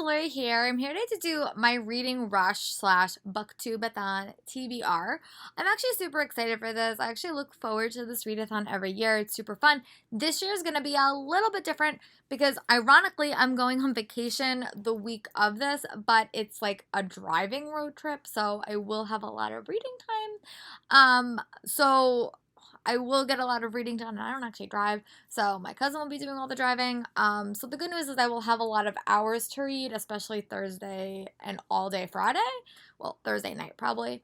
Lori here. I'm here today to do my reading rush slash booktubeathon TBR. I'm actually super excited for this. I actually look forward to this readathon every year. It's super fun. This year is going to be a little bit different because ironically I'm going on vacation the week of this, but it's like a driving road trip, so I will have a lot of reading time. So I will get a lot of reading done, and I don't actually drive, so my cousin will be doing all the driving. So the good news is I will have a lot of hours to read, especially Thursday and all day Friday. Well, Thursday night probably.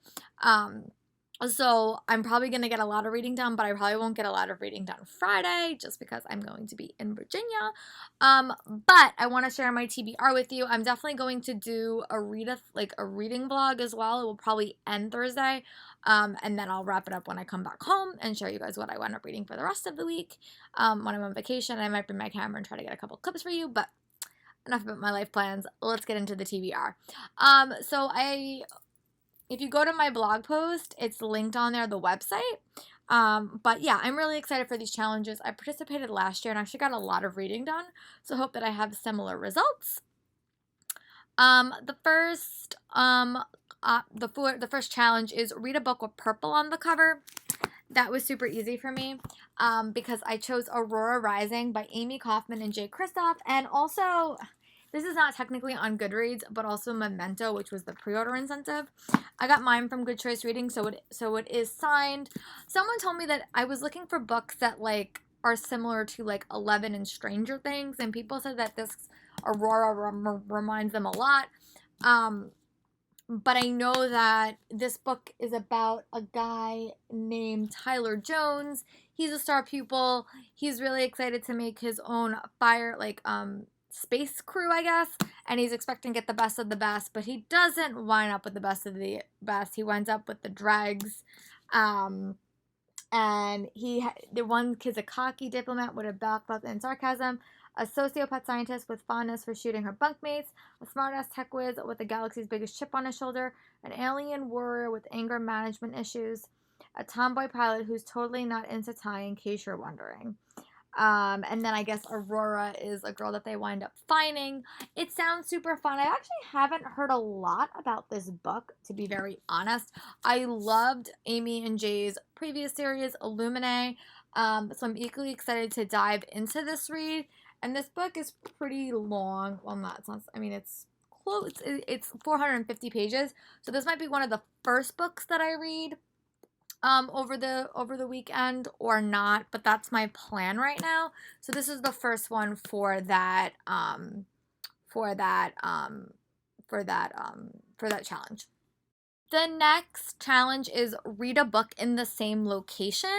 So I'm probably going to get a lot of reading done, but I probably won't get a lot of reading done Friday just because I'm going to be in Virginia. But I want to share my TBR with you. I'm definitely going to do a reading vlog as well. It will probably end Thursday. And then I'll wrap it up when I come back home and show you guys what I wound up reading for the rest of the week. When I'm on vacation, I might bring my camera and try to get a couple clips for you, but enough about my life plans. Let's get into the TBR. If you go to my blog post, it's linked on there, the website. But yeah, I'm really excited for these challenges. I participated last year and actually got a lot of reading done, so I hope that I have similar results. The first challenge is read a book with purple on the cover. That was super easy for me because I chose Aurora Rising by Amy Kaufman and Jay Kristoff, and also this is not technically on Goodreads, but also Memento, which was the pre-order incentive. I got mine from Good Choice Reading, so it is signed. Someone told me that I was looking for books that like are similar to like 11 and Stranger Things, and people said that this Aurora reminds them a lot. But I know that this book is about a guy named Tyler Jones. He's a star pupil. He's really excited to make his own space crew, I guess, and he's expecting to get the best of the best, but he doesn't wind up with the best of the best. He winds up with the dregs. And the one kid's a cocky diplomat with a backbone and sarcasm, a sociopath scientist with fondness for shooting her bunkmates, a smartass tech whiz with the galaxy's biggest chip on his shoulder, an alien warrior with anger management issues, a tomboy pilot who's totally not into Thai, in case you're wondering. And then I guess Aurora is a girl that they wind up finding. It sounds super fun. I actually haven't heard a lot about this book, to be very honest. I loved Amy and Jay's previous series, Illuminae. So I'm equally excited to dive into this read. And this book is pretty long. Well, it's close. It's 450 pages. So this might be one of the first books that I read over the weekend or not, but that's my plan right now. So this is the first one for that challenge. The next challenge is read a book in the same location.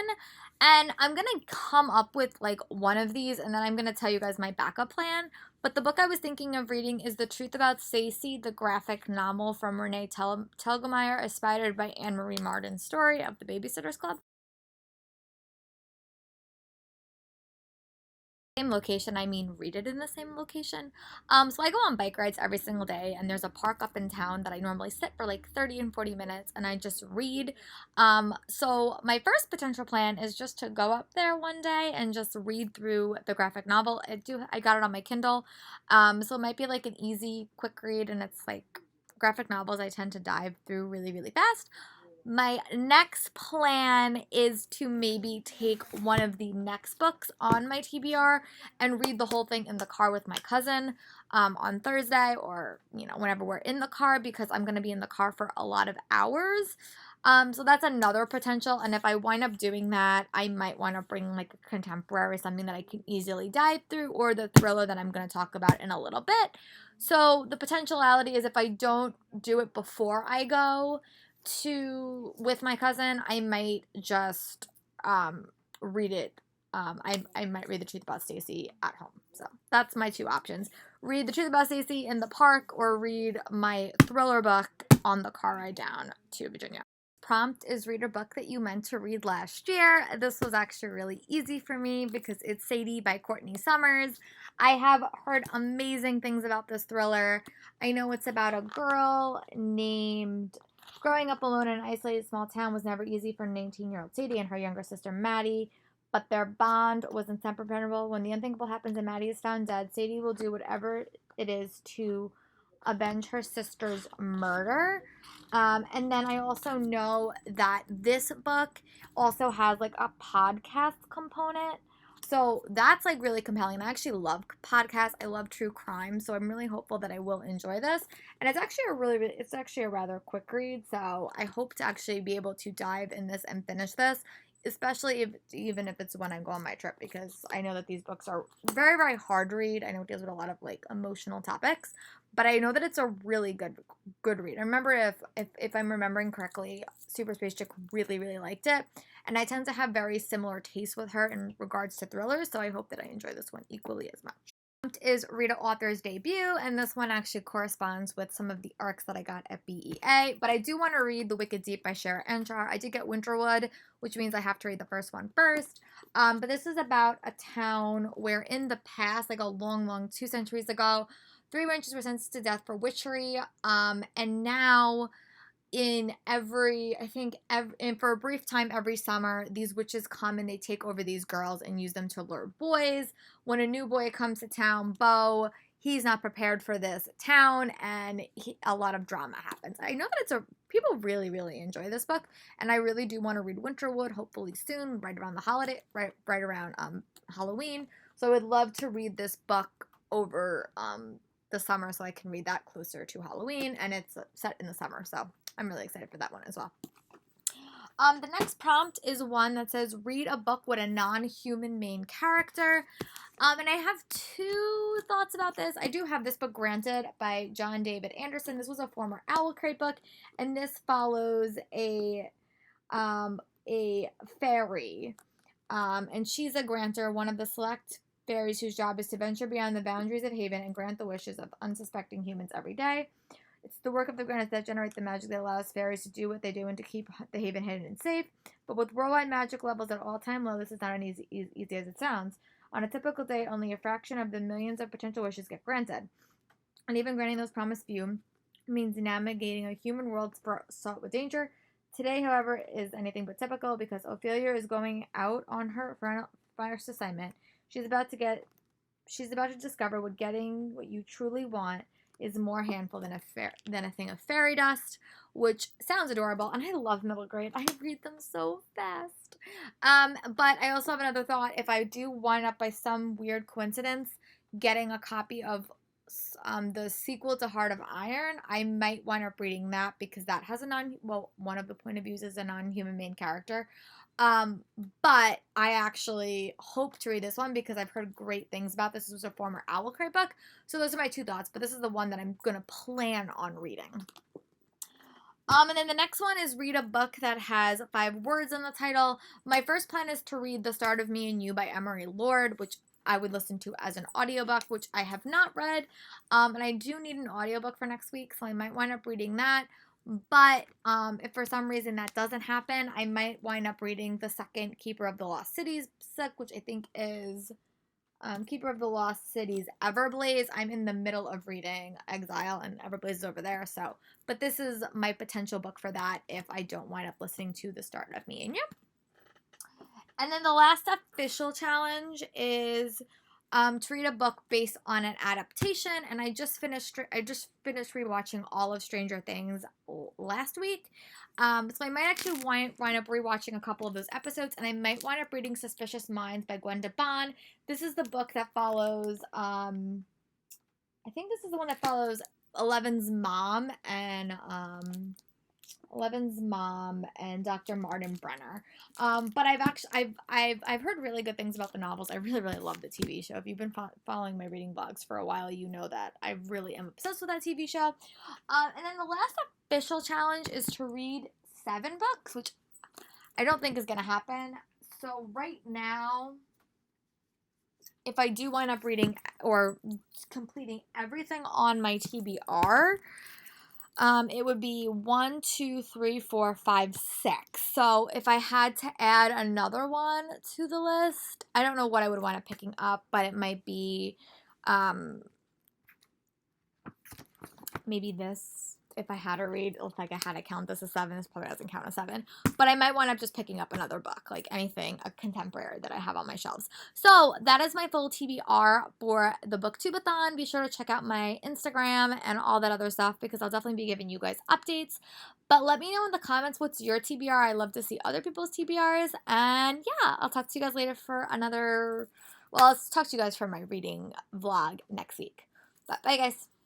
And I'm going to come up with like one of these and then I'm going to tell you guys my backup plan. But the book I was thinking of reading is The Truth About Stacey, the graphic novel from Renee Telgemeier, inspired by Anne-Marie Martin's story of the Babysitter's Club. Same location, I mean read it in the same location. So I go on bike rides every single day, and there's a park up in town that I normally sit for like 30 and 40 minutes and I just read. So my first potential plan is just to go up there one day and just read through the graphic novel. I got it on my Kindle. So it might be like an easy quick read, and it's like graphic novels I tend to dive through really, really fast. My next plan is to maybe take one of the next books on my TBR and read the whole thing in the car with my cousin on Thursday, or whenever we're in the car, because I'm going to be in the car for a lot of hours. So that's another potential, and if I wind up doing that, I might want to bring like a contemporary, something that I can easily dive through, or the thriller that I'm going to talk about in a little bit. So the potentiality is if I don't do it before I go with my cousin, I might just read it. I might read The Truth About Stacey at home. So that's my two options: read The Truth About Stacey in the park, or read my thriller book on the car ride down to Virginia. Prompt is read a book that you meant to read last year. This was actually really easy for me because it's Sadie by Courtney Summers. I have heard amazing things about this thriller. I know it's about a girl named growing up alone in an isolated small town was never easy for 19-year-old Sadie and her younger sister Maddie, but their bond was inseparable. When the unthinkable happens and Maddie is found dead, Sadie will do whatever it is to avenge her sister's murder. And then I also know that this book also has like a podcast component. So that's like really compelling. I actually love podcasts. I love true crime. So I'm really hopeful that I will enjoy this. And it's actually a rather quick read. So I hope to actually be able to dive in this and finish this, especially even if it's when I go on my trip, because I know that these books are very, very hard to read. I know it deals with a lot of like emotional topics, but I know that it's a really good read. I remember if I'm remembering correctly, Super Space Chick really, really liked it. And I tend to have very similar tastes with her in regards to thrillers, so I hope that I enjoy this one equally as much. Is Rita Author's debut, and this one actually corresponds with some of the arcs that I got at BEA. But I do want to read The Wicked Deep by Shara Anchar. I did get Winterwood, which means I have to read the first one first. But this is about a town where in the past, like a long, long 2 centuries ago, 3 witches were sentenced to death for witchery. And now in every I think every, and for a brief time every summer, these witches come and they take over these girls and use them to lure boys. When a new boy comes to town, Bo, he's not prepared for this town, and a lot of drama happens. I know that people really, really enjoy this book, and I really do want to read Winterwood hopefully soon, right around the holiday, right around Halloween. So I would love to read this book over the summer so I can read that closer to Halloween, and it's set in the summer, so I'm really excited for that one as well. The next prompt is one that says, read a book with a non-human main character. And I have 2 thoughts about this. I do have this book, Granted, by John David Anderson. This was a former Owl Crate book, and this follows a fairy. And she's a granter, one of the select fairies whose job is to venture beyond the boundaries of Haven and grant the wishes of unsuspecting humans every day. It's the work of the granters that generate the magic that allows fairies to do what they do and to keep the Haven hidden and safe. But with worldwide magic levels at all-time low, this is not as easy as it sounds. On a typical day, only a fraction of the millions of potential wishes get granted. And even granting those promised few means navigating a human world fraught with danger. Today, however, is anything but typical because Ophelia is going out on her first assignment. She's about to discover what getting what you truly want is more handful than a thing of fairy dust, which sounds adorable, and I love middle grade. I read them so fast. But I also have another thought. If I do wind up by some weird coincidence getting a copy of the sequel to Heart of Iron, I might wind up reading that because that has one of the point of views is a non-human main character. But I actually hope to read this one because I've heard great things about this. This was a former Owl Crate book. So those are my 2 thoughts, but this is the one that I'm going to plan on reading. And then the next one is read a book that has 5 words in the title. My first plan is to read The Start of Me and You by Emery Lord, which I would listen to as an audiobook, which I have not read. And I do need an audiobook for next week, so I might wind up reading that. But if for some reason that doesn't happen, I might wind up reading the second Keeper of the Lost Cities book, which I think is Keeper of the Lost Cities Everblaze. I'm in the middle of reading Exile, and Everblaze is over there. But this is my potential book for that if I don't wind up listening to The Start of Me and You. And then the last official challenge is to read a book based on an adaptation, and I just finished rewatching all of Stranger Things last week. So I might actually wind up rewatching a couple of those episodes, and I might wind up reading Suspicious Minds by Gwenda Bond. This is the book that follows. I think this is the one that follows Eleven's mom and Dr. Martin Brenner. But I've heard really good things about the novels. I really, really love the TV show. If you've been following my reading blogs for a while, you know that I really am obsessed with that TV show. And then the last official challenge is to read 7 books, which I don't think is going to happen. So right now, if I do wind up reading or completing everything on my TBR, it would be 1, 2, 3, 4, 5, 6. So if I had to add another one to the list, I don't know what I would want to picking up, but it might be maybe this. if I had to read, it looks like I had to count this as 7. This probably doesn't count as 7. But I might wind up just picking up another book, like anything, a contemporary that I have on my shelves. So that is my full TBR for the BookTubeathon. Be sure to check out my Instagram and all that other stuff because I'll definitely be giving you guys updates. But let me know in the comments what's your TBR. I love to see other people's TBRs. And yeah, I'll talk to you guys later for another, well, I'll talk to you guys for my reading vlog next week. But bye, guys.